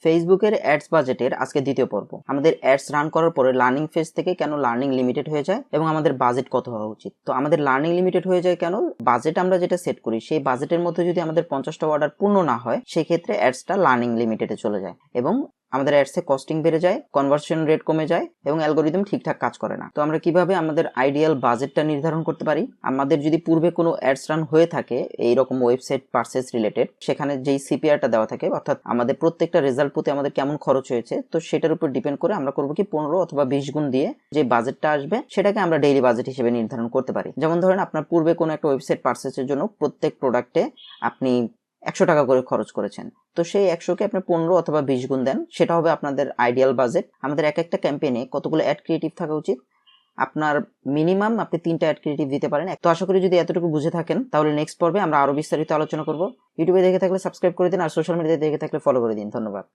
ফেসবুকের অ্যাডস বাজেটের আজকে দ্বিতীয় পর্ব। আমাদের অ্যাডস রান করার পরে লার্নিং ফেজ থেকে কেন লার্নিং লিমিটেড হয়ে যায় এবং আমাদের বাজেট কত হওয়া উচিত। তো আমাদের লার্নিং লিমিটেড হয়ে যায় কেন? বাজেট আমরা যেটা সেট করি সেই বাজেটের মধ্যে যদি আমাদের 50টা অর্ডার পূর্ণ না হয় সেই ক্ষেত্রে অ্যাডসটা লার্নিং লিমিটেডে চলে যায় এবং আমাদের অ্যাডসে কস্টিং বেড়ে যায়, কনভার্সন রেট কমে যায় এবং অ্যালগোরিদম ঠিকঠাক কাজ করে না। তো আমরা কিভাবে আমাদের আইডিয়াল বাজেটটা নির্ধারণ করতে পারি? আমাদের যদি পূর্বে কোনো অ্যাডস রান হয়ে থাকে এইরকম ওয়েবসাইট পারচেজ রিলেটেড, সেখানে যেই সিপিআরটা দেওয়া থাকে অর্থাৎ আমাদের প্রত্যেকটা রেজাল্ট প্রতি আমাদের কেমন খরচ হয়েছে, তো সেটার উপর ডিপেন্ড করে আমরা করবো কি 15 অথবা 20 গুণ দিয়ে যে বাজেটটা আসবে সেটাকে আমরা ডেইলি বাজেট হিসেবে নির্ধারণ করতে পারি। যেমন ধরেন আপনার পূর্বে কোনো একটা ওয়েবসাইট পারচেজের জন্য প্রত্যেক প্রোডাক্টে আপনি 100 টাকা করে খরচ করেছেন, তো সেই 100কে আপনি 15 অথবা 20 গুণ দেন, সেটা হবে আপনাদের আইডিয়াল বাজেট। আমাদের এক একটা ক্যাম্পেইনে কতগুলো অ্যাড ক্রিয়েটিভ থাকা উচিত? আপনার মিনিমাম আপনি 3টা অ্যাড ক্রিয়েটিভ দিতে পারেন। তো আশা করি যদি এতটুকু বুঝে থাকেন তাহলে নেক্সট পর্বে আমরা আরো বিস্তারিত আলোচনা করব। ইউটিউবে দেখে থাকলে সাবস্ক্রাইব করে দিন আর সোশ্যাল মিডিয়াতে দেখে থাকলে ফলো করে দিন। ধন্যবাদ।